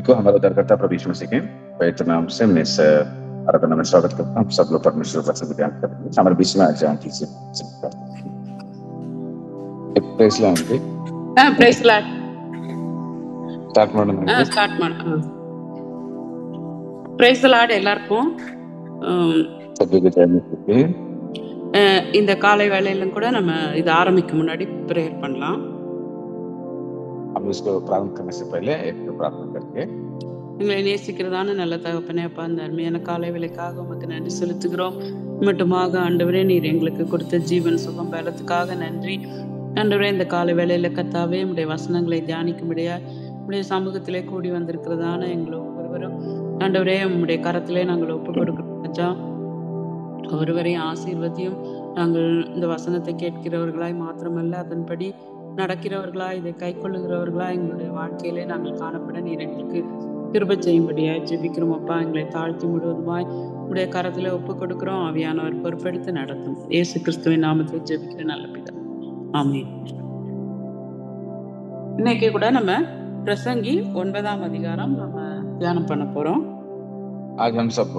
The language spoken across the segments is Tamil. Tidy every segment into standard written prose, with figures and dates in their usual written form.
सभी को हमारा उद्धारकर्ता प्रभु यीशु मसीह के पवित्र नाम से मैं इस आराधना में स्वागत करता हूँ। सब लोग परमेश्वर वचन को ध्यान करेंगे। हमारे बीच में आज आंटी से प्रेस ला आंटी ಪ್ರೈಸ್ ಲಾರ್ಡ್. ಸ್ಟಾರ್ಟ್ ಮಾಡೋಣ. ಸ್ಟಾರ್ಟ್ ಮಾಡ. ಪ್ರೈಸ್ ಲಾರ್ಡ್ எல்லாருக்கும். இந்த காலை வேளையிலும் கூட நம்ம இது ஆரம்பிக்க முன்னாடி பிரேயர் பண்ணலாம். हम इसको प्रारंभ करने से पहले एक प्रार्थना करके எங்களை நேசிக்கிறதான நல்ல தகப்பனே, அப்பா, அந்த அருமையான காலை வேளைக்காக உமக்கு நன்றி செலுத்துகிறோம். மட்டுமாக ஆண்டவரே, நீர் எங்களுக்கு கொடுத்த ஜீவன் சுகம் பலத்துக்காக நன்றி. ஆண்டவரே, இந்த காலை வேளையில கர்த்தாவே உம்முடைய வசனங்களை தியானிக்கும்படியா உம்முடைய சமூகத்திலே கூடி வந்திருக்கிறதான எங்களை ஒவ்வொருவரும் ஆண்டவரே உம்முடைய கரத்திலே நாங்கள் ஒப்பு கொடுக்கிறோம். ஒருவரையும் ஆசீர்வதியும். நாங்கள் இந்த வசனத்தை கேட்கிறவர்களாய் மாத்திரமல்ல, அதன்படி நடக்கிறவர்களாய், இதை கை கொள்ளுகிறவர்களாய் எங்களுடைய வாழ்க்கையிலே நாங்கள் காணப்பட நீர் எங்களுக்கு கிருபை செய்யும்படியாய் ஜெபிக்கிறோம். அப்பா, எங்களை தாழ்த்தி முழுவதுமாய் உடைய கரத்துல ஒப்பு கொடுக்கிறோம். ஆவியானவர் பொறுப்பெடுத்து நடத்தும். இயேசு கிறிஸ்துவின் நாமத்தில் ஜெபிக்கிற நல்ல பிதா, ஆமென். இன்னைக்கு கூட நம்ம பிரசங்கி 9ஆம் அதிகாரம் நம்ம தியானம் பண்ண போறோம். आज हम सब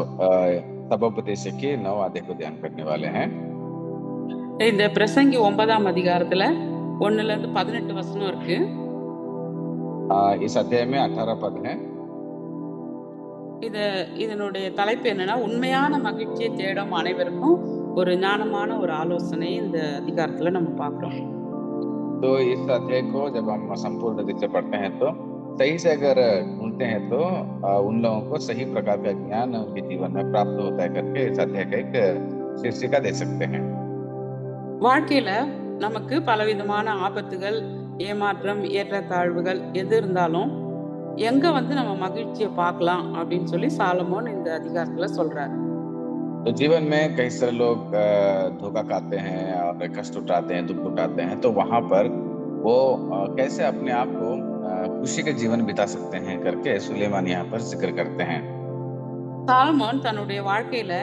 सभोपदेश के 9 अध्याय को ध्यान करने वाले हैं. இந்த பிரசங்கி 9ஆம் அதிகாரத்துல 1ல இருந்து 18 வசனம் இருக்கு. इस अध्याय में 18 पद हैं. இதனுடைய தலைப்பு என்னன்னா, உண்மையான மகிழ்ச்சியை தேடும் அனைவருக்கும் ஒரு ஞானமான ஒரு ஆலோசனை இந்த அதிகாரத்துல நம்ம பாக்குறோம். तो इस अध्याय को जब हम संपूर्ण रीति से पढ़ते हैं तो सही से अगर ढूंढते हैं तो उन लोगों को सही प्रकार का ज्ञान उनके जीवन में प्राप्त होता है करके इस अध्याय का एक शीर्षिका दे सकते हैं. வாழ்க்கையில நமக்கு பலவிதமான ஆபத்துகள், ஏமாற்றம், ஏற்றத்தாழ்வுகள் எது இருந்தாலும் எங்க நம்ம மகிழ்ச்சியை பார்க்கலாம் அப்படின்னு சொல்லி சாலமோன் இந்த அதிகாரத்துல சொல்றாரு. तो जीवन में कई सारे लोग धोखा खाते हैं और कष्ट उठाते हैं, दुख उठाते हैं, तो वहां पर वो कैसे अपने आप को खुशी के जीवन बिता सकते हैं करके सुलेमान यहाँ पर जिक्र करते हैं. சாலமோன் தன்னுடைய வாழ்க்கையில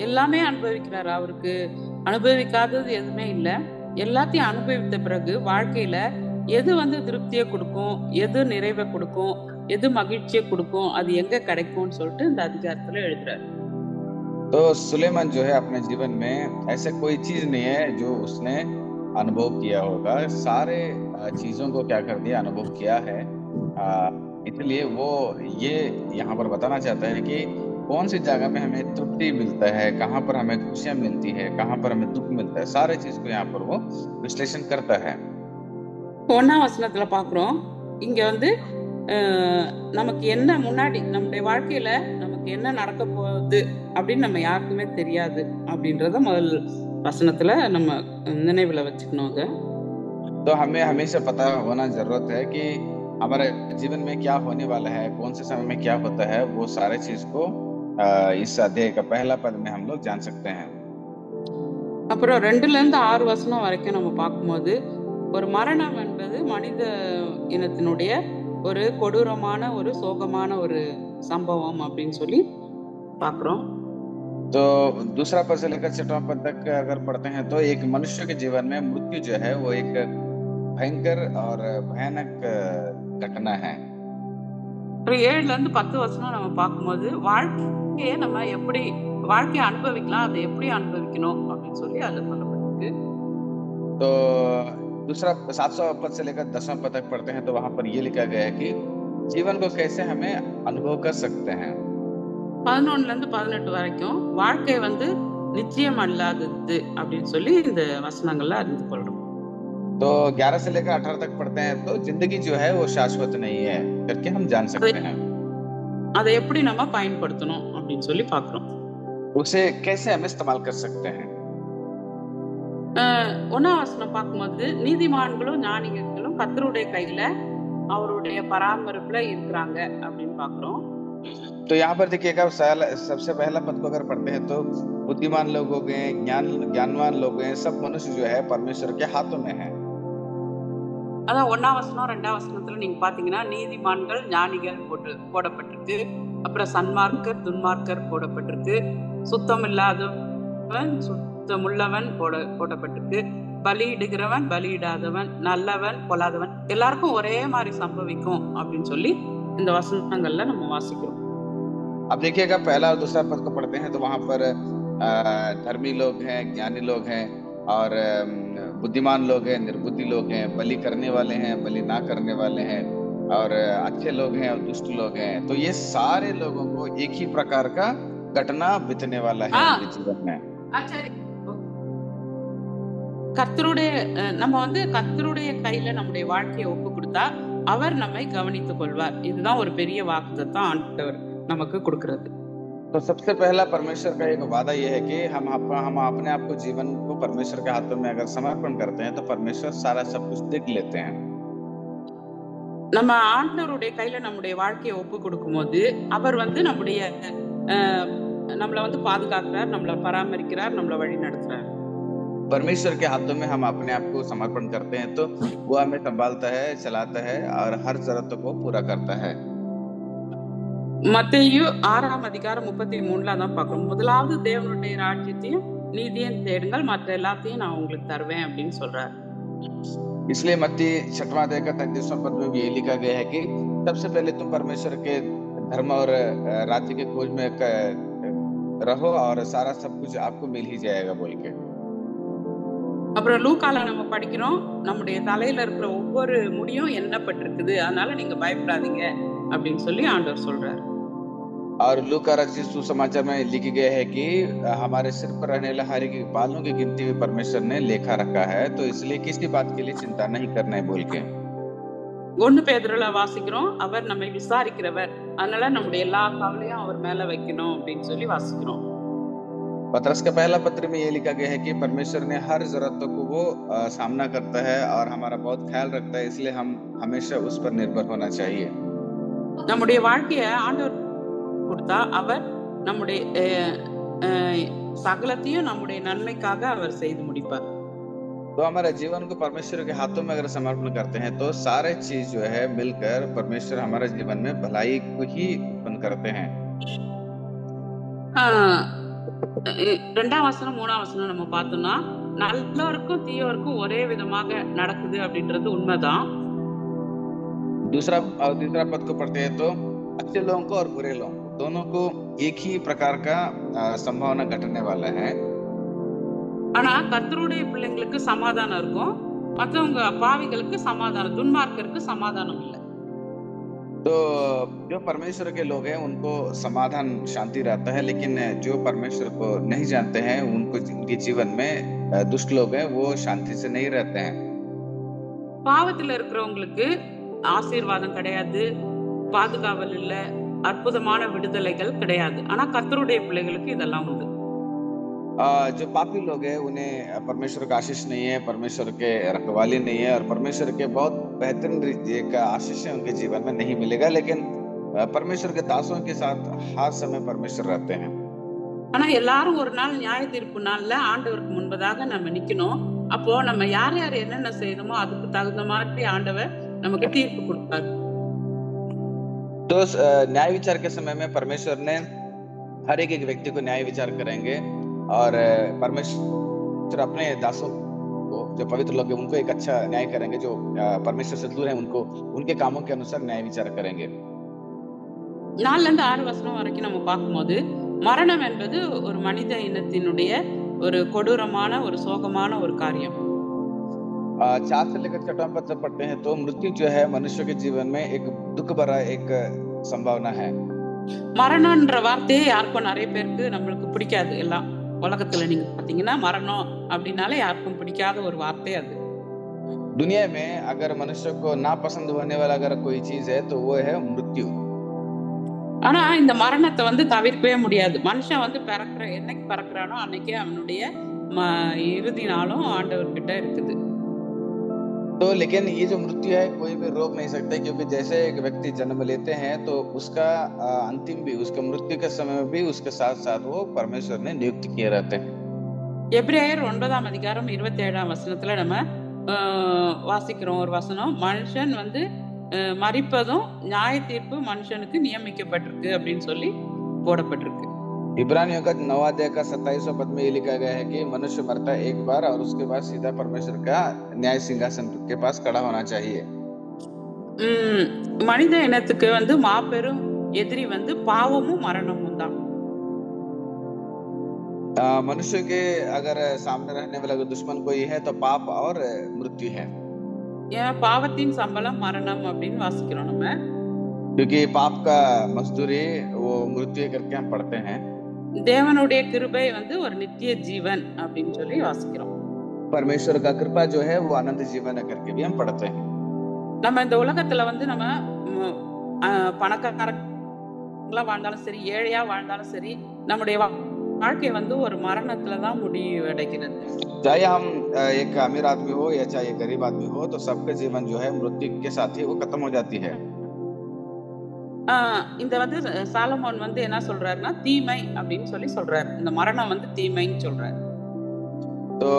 எல்லாமே அனுபவிக்கிறார். அவருக்கு அனுபவிக்காதது எதுவுமே இல்லை. எல்லாத்தையும் அனுபவித்த பிறகு வாழ்க்கையில எது திருப்தியை கொடுக்கும், எது நிறைவை கொடுக்கும், எது மகிழ்ச்சியை கொடுக்கும், அது எங்க கிடைக்கும்னு சொல்லிட்டு இந்த அதிகாரத்துல எழுதுறாரு. तो सुलेमान जो है अपने जीवन में ऐसे कोई चीज नहीं है जो उसने अनुभव किया होगा. सारे चीजों को क्या कर दिया, अनुभव किया है. इसलिए वो ये यहाँ पर बताना चाहता है कि कौन सी जगह में हमें तृप्ति मिलता है, कहाँ पर हमें खुशियां मिलती है, कहाँ पर हमें दुख मिलता है. सारे चीज को यहाँ पर वो विश्लेषण करता है. 1ஆம் வசனத்துல பாக்குறோம், இங்க நமக்கு என்ன முன்னாடி நம்முடைய வாழ்க்கையில நமக்கு என்ன நடக்க போகுது அப்படின்னு நம்ம யாருக்குமே தெரியாது அப்படின்றத முதல் வசனத்துல நம்ம நினைவுல வச்சுக்கணும். तो हमें हमेशा पता होना जरूरत है कि हमारे जीवन में क्या होने वाला है, कौन से समय में क्या होता है, वो सारे चीज को इस अध्याय का पहला पद में हम लोग जान सकते हैं. அப்புறம் 2ல இருந்து 6 வசனம் வரைக்கும் நம்ம பார்க்கும்போது, ஒரு மரணம் என்பது மனித இனத்தினுடைய ஒரு கொடூரமான ஒரு சோகமான ஒரு சம்பவம் அப்படின்னு சொல்லி பாக்குறோம். तो दूसरा पद से लेकर 6वां पद तक अगर पढ़ते हैं तो एक मनुष्य के जीवन में मृत्यु जो है वो एक भयंकर और भयानक घटना है. 7ல இருந்து 10 வசனம் நம்ம பார்க்கும்போது வாழ்க்கையை நம்ம எப்படி வாழ்க்கையை அனுபவிக்கலாம், அதை எப்படி அனுபவிக்கணும் அப்படின்னு சொல்லி அதுல சொல்லப்பட்டிருக்கு. तो दूसरा 7वां पद से लेकर 10वां पद तक पढ़ते हैं तो वहां पर ये लिखा गया है कि जीवन को कैसे हमें अनुभव कर सकते हैं. 11ல இருந்து 18 வரைக்கும் வாழ்க்கை நிச்சயம் அல்லாதது அப்படின்னு சொல்லி இந்த வசனங்கள்ல அறிந்து கொள்றோம். तो 11 से लेकर 18 तक पढ़ते हैं तो जिंदगी जो है वो शाश्वत नहीं है करके हम जान सकते हैं. அதை எப்படி நம்ம பயன்படுத்தணும் அப்படின்னு சொல்லி பாக்குறோம். उसे कैसे हम इस्तेमाल कर सकते हैं. 1ஆம் வசனம் பார்க்கும்போது, நீதிமான்களும் ஞானிகளும் கர்த்தருடைய கையில அவருடைய பராமரிப்புல இருக்கிறாங்க அப்படின்னு பாக்குறோம். तो यहाँ पर देखिएगा सबसे पहला पद को अगर पढ़ते हैं तो बुद्धिमान लोग हो गए, ज्ञानवान लोग हैं, सब मनुष्य जो है परमेश्वर के हाथों में है. அதான் 1ஆம் வசனம் 2ஆம் வசனத்துல நீங்க பாத்தீங்கன்னா நீதிமான்கள் ஞானிகள் போடப்பட்டிருக்கு. அப்புறம் சன்மார்க்கர் துன்மார்க்கர் போடப்பட்டிருக்கு. சுத்தம் இல்லாதவன் சுத்தமுள்ளவன் போடப்பட்டிருக்கு. பலியிடுகிறவன் பலியிடாதவன், நல்லவன் பொல்லாதவன், எல்லாருக்கும் ஒரே மாதிரி சம்பவிக்கும் அப்படின்னு சொல்லி இந்த வசனங்கள்ல நம்ம வாசிக்கிறோம். अब देखिएगा पहला और दूसरा पद को पढ़ते हैं तो वहां पर धर्मी लोग हैं, ज्ञानी लोग हैं और बुद्धिमान लोग हैं, निर्बुद्धि लोग हैं, बलि करने वाले हैं, बलि ना करने वाले हैं और अच्छे लोग हैं और दुष्ट लोग हैं। तो ये सारे लोगों को एक ही प्रकार का घटना बीतने वाला है उनके जीवन में। சரி, கர்த்தருடைய நம்ம வந்து கர்த்தருடைய கையில நம்முடைய வாழ்க்கையை ஒப்பு கொடுத்தா அவர் நம்மை கவனித்துக் கொள்வார். இதுதான் ஒரு பெரிய வாக்குத்தத்தம் ஆண்டவர் நமக்கு கொடுக்கிறது. तो सबसे पहला परमेश्वर का एक वादा यह है कि हम अपने आप को जीवन को परमेश्वर के हाथों में अगर समर्पण करते हैं तो परमेश्वर सारा सब कुछ देख लेते हैं। நம்ம ஆண்டவருடைய கையில நம்முடைய வாழ்க்கையை ஒப்பு கொடுக்கும்போது அவர் வந்து நம்மளை வந்து பாதுகாக்கிறார், நம்மளை பராமரிக்கிறார், நம்மளை வழி நடத்துறார். परमेश्वर के हाथों में हम अपने आप को समर्पण करते हैं तो वो हमें संभालता है, चलाता है और हर जरूरत को पूरा करता है। மத்தேயு 6:33 தான் பார்க்கணும். முதலாவது தேவனுடைய ராஜ்யத்தையும் நீதியையும் தேடுங்கள், மற்ற எல்லாத்தையும் நான் உங்களுக்கு தருவேன் அப்படின்னு சொல்றாரு. इसलिए मत्ती 6वां अध्याय का 33वां पद में भी ये लिखा गया है कि सबसे पहले तुम परमेश्वर के धर्म और राज्य के खोज में रहो और सारा सब कुछ आपको मिल ही जाएगा बोल के। அப்புறம் லூக்கால நம்ம படிக்கிறோம், நம்முடைய தலையில இருக்கிற ஒவ்வொரு முடியும் எண்ணப்பட்டிருக்குது, அதனால நீங்க பயப்படாதீங்க அப்படின்னு சொல்லி ஆண்டவர் சொல்றாரு. और लूका रचित सुसमाचार में लिखी गया है कि हमारे सिर पर रहने वाले हर एक बालों की गिनती भी परमेश्वर ने लेखा रखा है, तो इसलिए किसी बात के लिए चिंता नहीं करना है बोल के। 1 பேதுருல வாசிக்கிறோம், அவர் நம்மை விசாரிக்கிறவர், அதனால நம்முடைய எல்லா கவலையும் அவர் மேல வைக்கணும் அப்படின்னு சொல்லி வாசிக்கிறோம். पतरस का पहला पत्र में ये लिखा गया है कि परमेश्वर ने हर जरूरतों को वो सामना करता है और हमारा बहुत ख्याल रखता है, इसलिए हम हमेशा उस पर निर्भर होना चाहिए। நம்முடைய வாழ்க்கையை ஆண்டவர் கொடுத்தா அவர் நம்முடைய சகலத்தையும் நம்முடைய நன்மைக்காக அவர் செய்து முடிப்பார். तो हमारे जीवन को परमेश्वर के हाथों में अगर समर्पण करते हैं तो सारे चीज जो है मिलकर परमेश्वर हमारे जीवन में भलाई को ही उत्पन्न करते हैं। 2ஆம் வசனம் 3ஆம் வசனம் நம்ம பார்த்தோம்னா நல்லவருக்கும் தீயோருக்கும் ஒரே விதமாக நடக்குது அப்படின்றது உண்மைதான். दूसरा पद को पढ़ते हैं तो अच्छे लोगों को और बुरे लोगों को दोनों को एक ही प्रकार का संभावना घटने वाला है। ஆனா கர்த்தருடைய பிள்ளைங்களுக்கு சமாதானம் இருக்கும், மற்றவங்க பாவிகளுக்கு சமாதானம், துன்மார்க்கருக்கு சமாதானம் இல்லை. तो जो परमेश्वर के लोग हैं उनको समाधान शांति रहता है, लेकिन जो परमेश्वर को नहीं जानते हैं उनके जीवन में दुष्ट लोग हैं वो शांति से नहीं रहते हैं। பாவத்துல இருக்கிறவங்களுக்கு ஆசீர்வாதம் கிடையாது, பாதுகாவல் இல்ல, அற்புதமான விடுதலைகள் கிடையாது. ஆனா கர்த்தருடைய பிள்ளைகளுக்கு இதெல்லாம் உண்டு. जो पापी लोग हैं उन्हें परमेश्वर का आशीष नहीं है, परमेश्वर के रखवाली नहीं है और परमेश्वर के बहुत बेहतरीन एक आशीष उनके जीवन में नहीं मिलेगा, लेकिन परमेश्वर के दासों के साथ हर समय परमेश्वर रहते हैं। ஆனா எல்லாரும் ஒரு நாள் நியாய தீர்ப்பு நாள்ல ஆண்டவருக்கு முன்பதாக நம்ம நிக்கணும். அப்போ நம்ம யார் யார் என்னென்ன செய்யணுமோ அதுக்கு தகுந்த மாதிரி ஆண்டவர் நமக்கு தீர்ப்பு கொடுப்பார். तो न्याय विचार के समय में परमेश्वर ने हर एक व्यक्ति को न्याय विचार करेंगे और परमेश्वर अपने दासों को जो पवित्र लोग हैं उनको एक अच्छा न्याय करेंगे, जो परमेश्वर से दूर हैं उनको उनके कामों के अनुसार न्याय विचार करेंगे। 4 வசனம் வரைக்கும் நம்ம பார்க்கும்போது மரணம் என்பது ஒரு மனித இனத்தினுடைய ஒரு கொடூரமான ஒரு சோகமான ஒரு காரியம். 4 से लेकर 6वां पद तक पढ़ते हैं तो मृत्यु जो है मनुष्य के जीवन में एक दुख भरा एक संभावना है। மரணம்ன்ற வார்த்தையே யாருக்கும் நிறைய பேருக்கு நம்மளுக்கு பிடிக்காது. எல்லாம் உலகத்துல நீங்க பாத்தீங்கன்னா மரணம் அப்படின்னாலே யாருக்கும் பிடிக்காத ஒரு வார்த்தை அது. दुनिया में अगर मनुष्य को नापसंद होने वाला अगर कोई चीज है तो वो है मृत्यु। ஆனா இந்த மரணத்தை வந்து தவிர்க்கவே முடியாது. மனுஷன் வந்து என்னைக்கு பிறக்கிறானோ அன்னைக்கே அவனுடைய இறுதி நாளும் ஆண்டவர்கிட்ட இருக்குது. तो लेकिन ये जो मृत्यु है कोई भी रोक नहीं सकता, क्योंकि जैसे एक व्यक्ति जन्म लेते हैं तो उसका अंतिम भी उसके मृत्यु के समय में भी उसके साथ साथ वो परमेश्वर ने नियुक्त किए रहते हैं। எபிரேயர் 9ஆம் அதிகாரம் 27ஆம் வசனத்துல நம்ம வாசிக்கிறோம் ஒரு வசனம், மனுஷன் வந்து மரிப்பதும் நியாய தீர்ப்பு மனுஷனுக்கு நியமிக்கப்பட்டிருக்கு அப்படின்னு சொல்லி போடப்பட்டிருக்கு. इब्रानियों का 9वां अध्याय का 27वां पद में ये लिखा गया है कि मनुष्य मरता है एक बार और उसके बाद सीधा परमेश्वर का न्याय सिंहासन के पास खड़ा होना चाहिए। உம் மனித இனத்துக்கு வந்து மாபெரும் எதிரி வந்து பாவமும் மரணமும் தான். मनुष्य के अगर सामने रहने वाला दुश्मन कोई है तो पाप और मृत्यु है, ஏன் பாவத்தின் சம்பளம் மரணம் அப்படின்னு வாசிக்கிறோம் நம்ம. क्योंकि पाप का मजदूरी वो मृत्यु करके हम पढ़ते हैं। தேவனுடைய கிருபை வந்து ஒரு நித்திய ஜீவன் அப்படின்னு சொல்லி வாசிக்கிறோம். परमेश्वर का कृपा जो है वो अनंत जीवन है करके भी हम पढ़ते हैं। நம்ம இந்த உலகத்துல வந்து நம்ம பணக்காரங்களா வாழ்ந்தாலும் சரி, ஏழையா வாழ்ந்தாலும் சரி, நம்முடைய வாழ்க்கை வந்து ஒரு மரணத்துலதான் முடிவடைகிறது. चाहे हम एक अमीर आदमी हो या चाहे गरीब आदमी हो, तो सबका जीवन जो है मृत्यु के साथ ही वो खत्म हो जाती है। இந்த வந்து சாலமோன் வந்து என்ன சொல்றாருன்னா தீமை அப்படின்னு சொல்லி சொல்றாரு. இந்த மரணம் வந்து தீமைன்னு சொல்றாரு. तो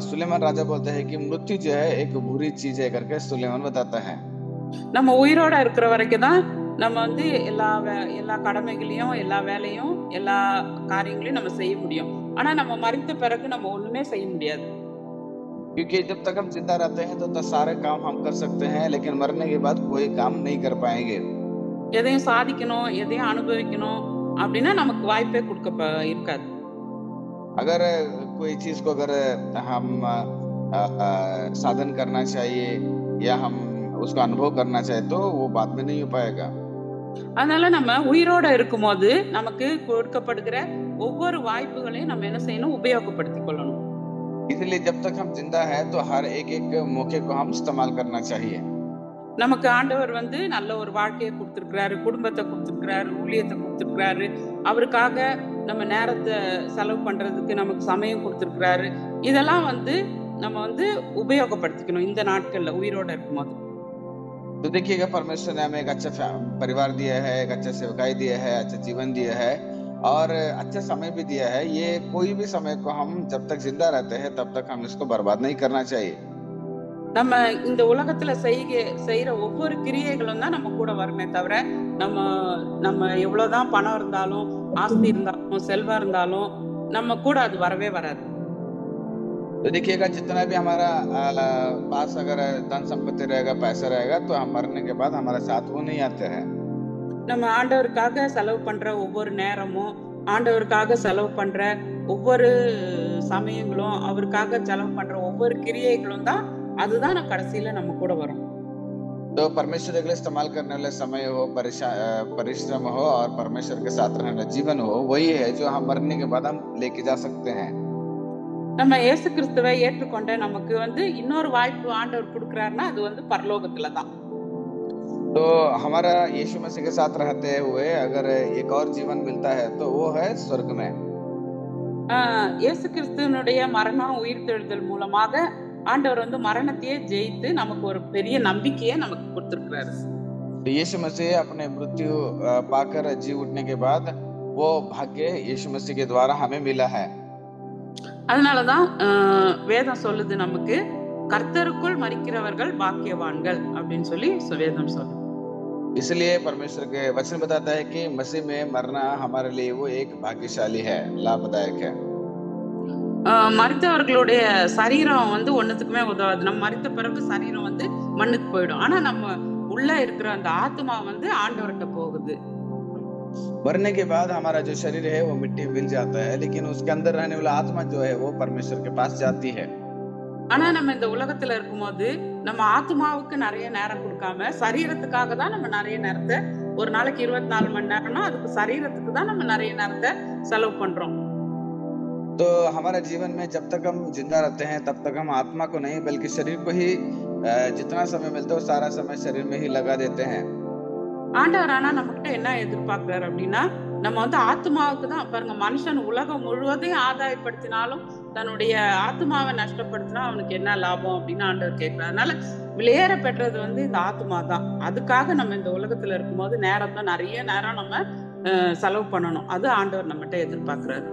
सुलेमान राजा बोलते हैं कि मृत्यु जो है एक बुरी चीज है करके सुलेमान बताता है। நம்ம உயிரோட இருக்கிற வரைக்கும் தான் நம்ம வந்து எல்லா கடமைகளையும், எல்லா வேலையும், எல்லா காரியங்களையும் நம்ம செய்ய முடியும். ஆனா நம்ம மறித்த பிறகு நம்ம ஒண்ணுமே செய்ய முடியாது. क्योंकि जब तक हम जिंदा रहते हैं तो सारे काम हम कर सकते हैं, लेकिन मरने के बाद कोई काम नहीं कर पाएंगे। எதையும் சாதிக்கணும், எதையும் அனுபவிக்கணும் அப்படின்னா நமக்கு வாய்ப்பே கொடுக்க இருக்காது. अगर कोई चीज को अगर हम साधन करना चाहिए या हम उसका अनुभव करना चाहिए तो वो बाद में नहीं हो पाएगा। அதனால நம்ம உயிரோட இருக்கும்போது நமக்கு கொடுக்கப்படுகிற ஒவ்வொரு வாய்ப்புகளையும் நம்ம என்ன செய்யணும், உபயோகப்படுத்திக் கொள்ளணும். इसलिए जब तक हम जिंदा है तो हर एक मौके को हम इस्तेमाल करना चाहिए। நமக்கு ஆண்டவர் வந்து நல்ல ஒரு வாழ்க்கையை கொடுத்திருக்கிறாரு, குடும்பத்தை கொடுத்திருக்கிறாரு, ஊழியத்தை கொடுத்திருக்கிறாரு. அவருக்காக நம்ம நேரத்தை செலவு பண்றதுக்கு நமக்கு சமயம் கொடுத்திருக்கிறாரு. இதெல்லாம் வந்து நம்ம வந்து உபயோகப்படுத்திக்கணும் இந்த நாட்கள்ல உயிரோட இருக்கும்போது. तो देखिएगा, परमेश्वर ने हमें एक अच्छा परिवार दिया है, एक अच्छा सेवकाई दिया है, अच्छा जीवन दिया है और अच्छा समय भी दिया है। ये कोई भी समय को हम जब तक जिंदा रहते हैं तब तक हम इसको बर्बाद नहीं करना चाहिए। நம்ம இந்த உலகத்துல செய்யற ஒவ்வொரு கிரியைகளும் தான் நம்ம கூட வருமே தவிர நம்ம எவ்வளவுதான் பணம் இருந்தாலும், ஆஸ்தி இருந்தாலும், செல்வம் இருந்தாலும் நம்ம கூட அது வரவே வராது. तो देखिएगा, जितना भी हमारा पास अगर धन संपत्ति रहेगा, पैसा रहेगा, तो हम मरने के बाद हमारे साथ वो नहीं आते हैं। நம்ம ஆண்டவருக்காக செலவு பண்ற ஒவ்வொரு நேரமும், ஆண்டவருக்காக செலவு பண்ற ஒவ்வொரு சமயங்களும், அவருக்காக செலவு பண்ற ஒவ்வொரு கிரியைகளும் தான் அதுதான் கடைசியில நம்ம கூட வரும். तो परमेश्वर के लिए इस्तेमाल करने वाले समय हो, परिश्रम हो और परमेश्वर के साथ रहने वाला जीवन हो, वही है जो हम मरने के बाद हम लेके जा सकते हैं। நம்ம இயேசு கிறிஸ்துவை ஏற்றுக்கொண்ட நமக்கு வந்து இன்னொரு வாய்ப்பு ஆண்டவர் கொடுக்கிறாருன்னா அது வந்து பரலோகத்துல தான். तो हमारा यीशु मसीह के साथ रहते हुए अगर एक और जीवन मिलता है तो वो है स्वर्ग में। இயேசு கிறிஸ்துவனுடைய மரணம் உயிர்த்தெழுதல் மூலமாக ஆண்டவர் வந்து மரணத்தையே ஜெயித்து நமக்கு ஒரு பெரிய நம்பிக்கையை நமக்கு கொடுத்திருக்கிறாரு. तो यीशु मसीह अपने मृत्यु पाकर जी उठने के बाद वो भाग्य यीशु मसीह के द्वारा हमें मिला है। அதனாலதான் வேதம் சொல்லுது நமக்கு, கர்த்தருக்குள் மரிக்கிறவர்கள் பாக்கியவான்கள் அப்படின்னு சொல்லி வேதம் சொல்லுது. इसलिए परमेश्वर के वचन बताता है कि मसीह में मरना हमारे लिए वो एक भाग्यशाली है, लाभदायक है। மரித்தவர்களுடைய சரீரம் வந்து ஒண்ணுத்துக்குமே உதவாது. நம்ம மரித்த பிறகு சரீரம் வந்து மண்ணுக்கு போயிடும். ஆனா நம்ம உள்ள இருக்கிற அந்த ஆத்மா வந்து ஆண்டவர்கிட்ட போகுது. मरने के बाद हमारा जो शरीर है वो मिट्टी मिल जाता है, लेकिन उसके अंदर रहने वाला आत्मा जो है वो परमेश्वर के पास जाती है। ஆனா நம்ம இந்த உலகத்துல இருக்கும்போது நம்ம ஆத்மாவுக்கு நிறைய நேரம் கொடுக்காம சரீரத்துக்காக தான் நம்ம நிறைய நேரத்தை, ஒரு நாளைக்கு 24 மணி நேரம்னா அதுக்கு சரீரத்துக்கு தான் நம்ம நிறைய நேரத்தை செலவு பண்றோம். तो हमारा जीवन में जब तक हम जिंदा रहते हैं तब तक हम आत्मा को नहीं बल्कि शरीर को ही जितना समय मिलता है वो सारा समय शरीर में ही लगा देते हैं। ஆண்டவர் ஆனா நம்மகிட்ட என்ன எதிர்பார்க்கிறாரு அப்படின்னா, நம்ம வந்து ஆத்மாவுக்கு தான் பாருங்க, மனுஷன் உலகம் முழுவதையும் ஆதாயப்படுத்தினாலும் தன்னுடைய ஆத்மாவை நஷ்டப்படுத்தினா அவனுக்கு என்ன லாபம் அப்படின்னு ஆண்டவர் கேட்கிறார். அதனால விலையேற பெற்றது வந்து இந்த ஆத்மா தான். அதுக்காக நம்ம இந்த உலகத்துல இருக்கும்போது நேரத்தை நிறைய நேரம் நம்ம செலவு பண்ணணும். அது ஆண்டவர் நம்மகிட்ட எதிர்பார்க்கிறாரு.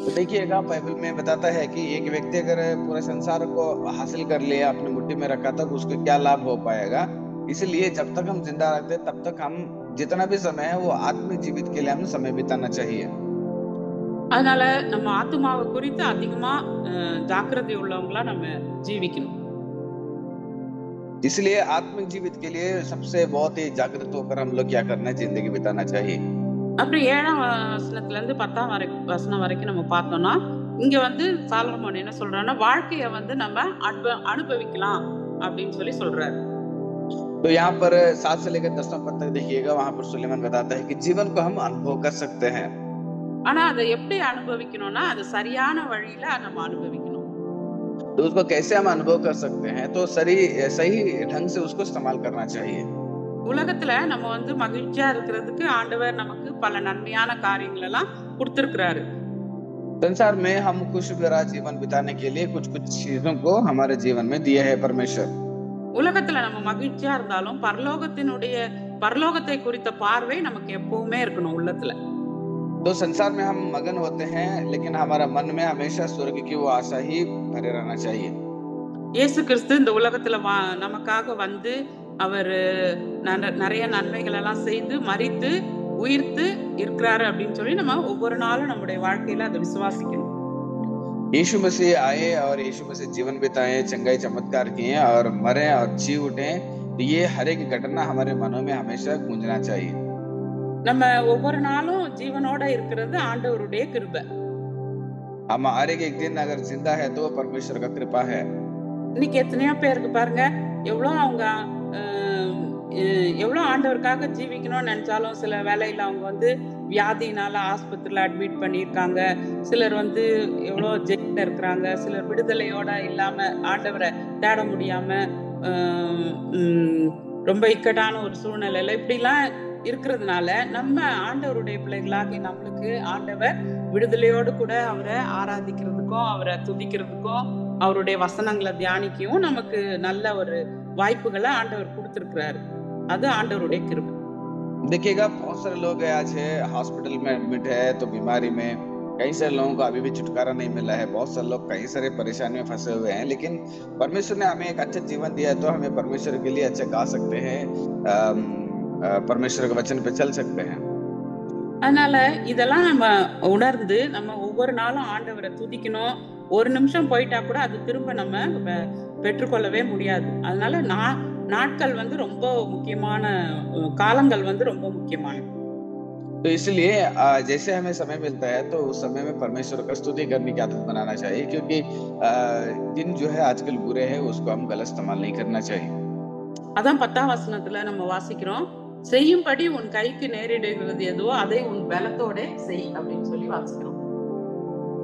तो देखिएगा, बाइबल में बताता है कि एक व्यक्ति अगर पूरे संसार को हासिल कर लिया, अपने मुट्ठी में रखा, तब उसको क्या लाभ हो पाएगा। इसलिए जब तक हम जिंदा रहते तब तक हम जितना भी समय है वो आत्मिक जीवित के लिए हमें समय बिताना चाहिए। அதனால நம்ம ஆத்மாவை குறித்து அதிகமா ஜாக்கிரதை உள்ளவங்களா நம்ம ஜீவிக்கணும். इसलिए आत्मिक जीवित के लिए सबसे बहुत ही जागृत होकर हम लोग क्या करना है, जिंदगी बिताना चाहिए। அப்புறம் 7ஆம் வசனத்துல இருந்து 10ஆம் வசனம் வரைக்கும் நம்ம பார்த்தோம்னா, இங்க வந்து சாலமோன் என்ன சொல்றாருன்னா, வாழ்க்கைய வந்து நம்ம அனுபவிக்கலாம் அப்படின்னு சொல்லி சொல்றாரு. तो यहाँ पर 7 से लेकर 10वां पद तक देखिएगा, वहां पर सुलेमान बताता है कि जीवन को हम अनुभव कर सकते हैं। ஆனா அதை எப்படி அனுபவிக்கணும்னா, அது சரியான வழியில நம்ம அனுபவிக்கணும். तो उसको कैसे हम अनुभव कर सकते हैं, तो सही ढंग से उसको इस्तेमाल करना चाहिए। உலகத்துல நம்ம வந்து மகிழ்ச்சியா இருக்கிறதுக்கு ஆண்டவர் நமக்கு பல நன்மையான காரியங்கள் எல்லாம் கொடுத்திருக்கிறாரு. संसार में हम खुश भरा जीवन बिताने के लिए कुछ चीजों को हमारे जीवन में दिया है परमेश्वर। உலகத்துல நம்ம மகிழ்ச்சியா இருந்தாலும் பரலோகத்தை குறித்த பார்வை நமக்கு எப்பவுமே இருக்கணும் உள்ளத்துல. तो संसार में हम मगन होते हैं, लेकिन हमारा मन में हमेशा स्वर्ग की वो आशा ही भरे रहना चाहिए। இயேசு கிறிஸ்து இந்த உலகத்துல நமக்காக வந்து அவர் நிறைய நன்மைகள் எல்லாம் செய்து மரித்து உயிர்த்து இருக்கிறாரு அப்படின்னு சொல்லி நம்ம ஒவ்வொரு நாளும் நம்முடைய வாழ்க்கையில அதை விசுவாசிக்கணும். यीशु मसीह आए और यीशु मसीह जीवन बिताए, चंगाई चमत्कार किए और मरे और जी उठे, तो ये हर एक घटना हमारे मनों में हमेशा गूंजना चाहिए। நம்ம ஒவ்வொரு நாளும் ஜீவனோட இருக்கிறது ஆண்டவருடைய கிருபை. हम हर एक दिन अगर जिंदा है तो परमेश्वर का कृपा है। இன்னைக்கு எத்தனையோ பேருக்கு பாருங்க, எவ்வளவு ஆண்டவருக்காக ஜீவிக்கணும்னு நினைச்சாலும் சில வேலையில அவங்க வந்து வியாதினால ஆஸ்பத்திரியில அட்மிட் பண்ணியிருக்காங்க. சிலர் வந்து எவ்வளவு ஜெயில இருக்கிறாங்க. சிலர் விடுதலையோட இல்லாம ஆண்டவரை தேட முடியாம ரொம்ப இக்கட்டான ஒரு சூழ்நிலையில இப்படிலாம் இருக்கிறதுனால நம்ம ஆண்டவருடைய பிள்ளைகளாகி நம்மளுக்கு ஆண்டவர் விடுதலையோடு கூட அவரை ஆராதிக்கிறதுக்கும் அவரை துதிக்கிறதுக்கும் அவருடைய வசனங்களை தியானிக்கவும் நமக்கு நல்ல ஒரு வாய்ப்புகளை ஆண்டவர் கொடுத்திருக்கிறாரு. அது ஆண்டவருடைய கிருபை. देखिएगा, बहुत सारे लोग आज है हॉस्पिटल में एडमिट है, तो बीमारी में कई सारे लोगों को अभी भी छुटकारा नहीं मिला है। बहुत सारे लोग कई सारे परेशानी में फंसे हुए हैं, लेकिन परमेश्वर ने हमें एक अच्छा जीवन दिया है, तो हमें परमेश्वर के लिए अच्छा गा सकते हैं, परमेश्वर के वचन पे चल सकते हैं। அதனால இதெல்லாம் நம்ம உணர்ந்து நம்ம ஒவ்வொரு நாளும் ஆண்டவரை துதிக்கணும். ஒரு நிமிஷம் போயிட்டா கூட அது திரும்ப நம்ம பெற்றுக்கொள்ளவே முடியாது. அதனால நாட்கள் வந்து ரொம்ப முக்கியமான, காலங்கள் வந்து ரொம்ப முக்கியமான. तो इसलिए जैसे हमें समय मिलता है तो उस समय में परमेश्वर का स्तुति करने की आदत बनाना चाहिए, क्योंकि दिन जो है आजकल बुरे हैं, उसको हम गलत इस्तेमाल नहीं करना चाहिए। அதான் 10ஆம் வசனத்துல நம்ம வாசிக்கிறோம், செய்யும்படி உன் கைக்கு நேரிடுகிறது எதுவோ அதை உன் பலத்தோட செய் அப்படின்னு சொல்லி வாசிக்கிறோம்.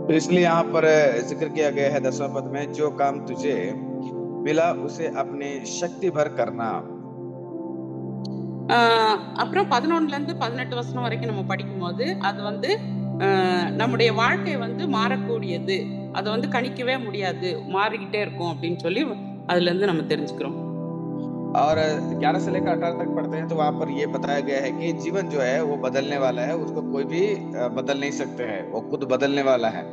तो इसलिए यहाँ पर जिक्र किया गया है 10वां पद में, जो काम तुझे मिला उसे अपनी शक्ति भर करना। அப்புறம் 11ல இருந்து 18 வசனம் வரைக்கும் நம்ம படிக்கும் போது அது வந்து நம்முடைய வாழ்க்கை வந்து மாறக்கூடியது, அதை வந்து கணிக்கவே முடியாது, மாறிக்கிட்டே இருக்கும் அப்படின்னு சொல்லி அதுல இருந்து நம்ம தெரிஞ்சுக்கிறோம். और 11 से लेकर 18 तक पढ़ते हैं तो वहां पर ये बताया गया है कि जीवन जो है वो बदलने वाला है, उसको कोई भी बदल नहीं सकते हैं, वो खुद बदलने वाला है।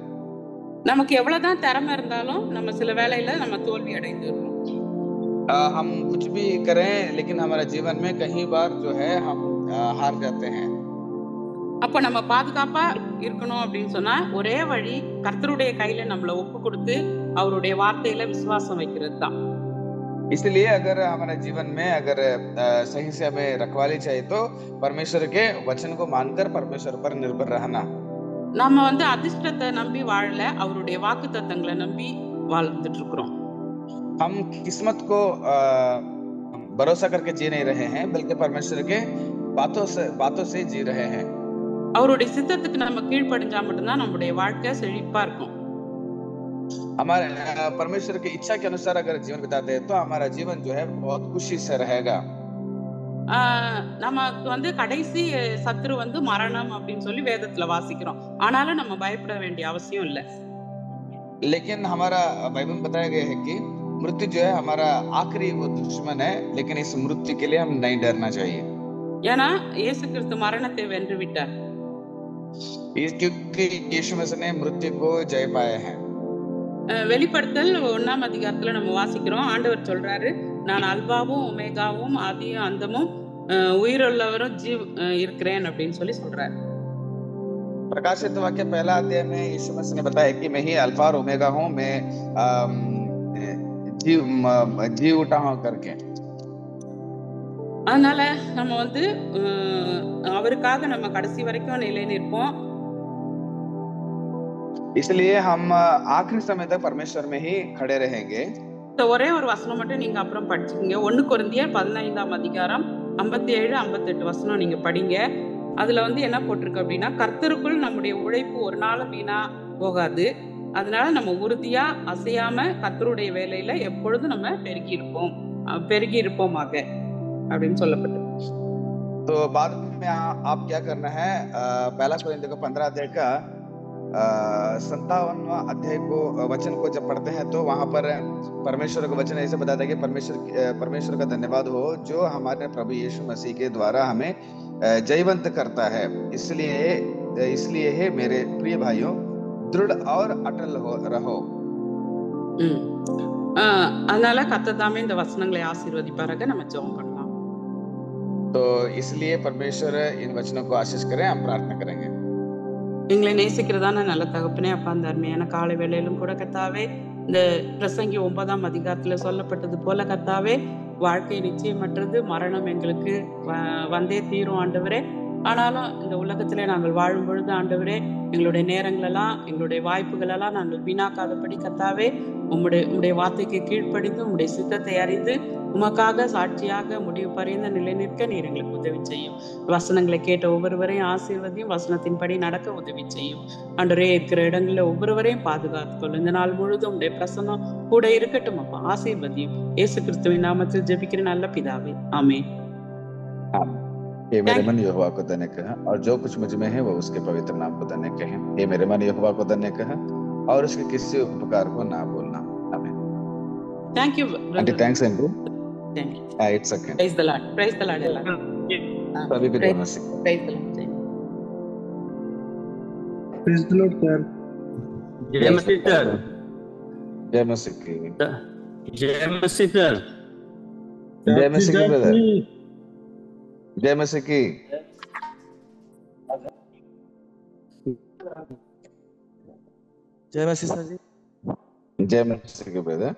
நமக்கு எவ்வளவுதான் திறமை இருந்தாலும் நம்ம சில வேளையில நம்ம தோல்வி அடைந்துடுறோம். हम कुछ भी करें, लेकिन हमारे जीवन में कई बार जो है हम हार जाते हैं। அப்ப நம்ம பாதுகாப்பா இருக்கணும் அப்படின்னு சொன்னா ஒரே வழி கர்த்தருடைய கையில நம்மளை ஒப்பு கொடுத்து அவருடைய வார்த்தையில விசுவாசம் வைக்கிறது தான். इसलिए अगर हमारे जीवन में अगर सही से हमें रखवाली चाहिए तो परमेश्वर के वचन को मानकर परमेश्वर पर निर्भर रहना। நம்ம வந்து அதிர்ஷ்டத்தை நம்பி வாழல, அவருடைய வாக்குத்தத்தங்களை நம்பி வாழ்ந்துட்டு இருக்கிறோம். हम किस्मत को भरोसा करके जी नहीं रहे हैं, बल्कि परमेश्वर के बातों से जी रहे हैं। அவருடைய சித்தத்துக்கு நம்ம கீழ்ப்படிஞ்சா மட்டும்தான் நம்முடைய வாழ்க்கை செழிப்பா இருக்கும். हमारे परमेश्वर की इच्छा के अनुसार अगर जीवन बिताते हैं तो हमारा जीवन जो है बहुत खुशी से रहेगा। நமக்கு வந்து கடைசி சத்துரு வந்து மரணம் அப்படின்னு சொல்லி வேதத்துல வாசிக்கிறோம். ஆனாலும் நம்ம பயப்பட வேண்டிய அவசியம் இல்லை. लेकिन हमारा बाइबल में बताया गया है कि मृत्यु जो है हमारा आखिरी वो दुश्मन है, लेकिन इस मृत्यु के लिए हम नहीं डरना चाहिए। ஏன்னா இயேசு கிறிஸ்து மரணத்தை வென்று விட்டார். क्योंकि यीशु मसीह ने मृत्यु को जय पाया है। வெளிப்படுத்தல் 1ஆம் அதிகாரத்துல நம்ம வாசிக்கிறோம், ஆண்டவர் சொல்றாரு, நான் அல்பாவும் ஒமேகாவும் ஆதியும் அந்தமும் உயிருள்ளவரும் இருக்கிறேன் அப்படின்னு சொல்லி சொல்றாரு. प्रकाशित वाक्य 1 अध्याय में यीशु मसीह ने बताया कि मैं ही अल्फा और ओमेगा हूँ, मैं जी उठा हूं करके। அதனால நம்ம வந்து அவருக்காக நம்ம கடைசி வரைக்கும் நிலை நிற்போம். इसलिए हम आखिरी समय तक परमेश्वर में ही खड़े रहेंगे। இந்த ஒரே ஒரு வசனம் மட்டும் நீங்க அப்புறம் படிச்சுக்கங்க. 1 கொரிந்தியர் 15ஆம் அதிகாரம் 57, 58 வசனம் நீங்க படிங்க. அதுல வந்து என்ன போட்டிருக்கு அப்படின்னா, கர்த்தருக்குள் நம்முடைய உழைப்பு ஒரு நாளும் வீணா போகாது. அதனால நம்ம உறுதியா அசையாம கர்த்தருடைய வேலையில எப்பொழுதும் நம்ம பெருகி இருப்போமாக அப்படின்னு சொல்லப்பட்டு. तो बाद में आप क्या करना है, पहला कोरिन्थियों का 15 अध्याय का 57वां अध्याय को वचन को जब पढ़ते हैं तो वहां पर परमेश्वर का वचन ऐसे बताता है कि परमेश्वर का धन्यवाद हो जो हमारे प्रभु यीशु मसीह के द्वारा हमें जयवंत करता है। इसलिए है मेरे प्रिय भाइयों, दृढ़ और अटल रहो। அதனால கர்த்தர் தாமே இந்த வசனங்களை ஆசீர்வதிப்பாராக. நம்ம ஜெபம் பண்ணலாம். तो इसलिए परमेश्वर इन वचनों को आशीष करें। हम प्रार्थना करेंगे। எங்களை நேசிக்கிறதான நல்ல தகப்பனே, அப்பா, அந்த அருமையான காலை வேளையிலும் கூட கர்த்தாவே, இந்த பிரசங்கி 9ஆம் அதிகாரத்துல சொல்லப்பட்டது போல கர்த்தாவே, வாழ்க்கை நிச்சயமற்றது, மரணம் எங்களுக்கு வந்தே தீரும் ஆண்டவரே. ஆனாலும் இந்த உலகத்திலே நாங்கள் வாழும் பொழுது ஆண்டவரே, எங்களுடைய நேரங்களெல்லாம், எங்களுடைய வாய்ப்புகளெல்லாம் நாங்கள் வீணாக்காதபடி கர்த்தாவே, உம்முடைய வார்த்தைக்கு கீழ்ப்படிந்து உம்முடைய சித்தத்தை அறிந்து உமக்காக சாட்சியாக முடிவு பறிந்த நிலை நிற்க நீர் எங்களுக்கு உதவி செய்யும். வசனங்களை கேட்ட ஒவ்வொருவரையும் ஆசீர்வதியும், வசனத்தின்படி நடக்க உதவி செய்யும். ஆண்டவரே, இருக்கிற இடங்களில் ஒவ்வொருவரையும் பாதுகாத்துக்கொள்ளும். இந்த நாள் முழுதும் உடைய பிரசன்னம் கூட இருக்கட்டும் அப்பா. ஆசீர்வதியும். இயேசு கிறிஸ்துவின் நாமத்தில் ஜெபிக்கிற நல்ல பிதாவே, ஆமென். हे मेरे मन यहोवा को धन्य कह, और जो कुछ मुझ में है वो उसके पवित्र नाम को धन्य कहे। हे मेरे मन यहोवा को धन्य कह, और उसके किसी उपकार को ना भूलना। आमीन। Thank you aunty, thanks Andrew. Thank you. It's okay. Praise the Lord. Praise the Lord எல்லாரும். सभी को Praise नमस्ते। the Lord. Praise the Lord, sir. जय मसीह सर। जय मसीह की। जय मसीह सर। जय मसीह की ब्रदर। जय मसीह की। जय मसीह सर जी। जय मसीह की ब्रदर।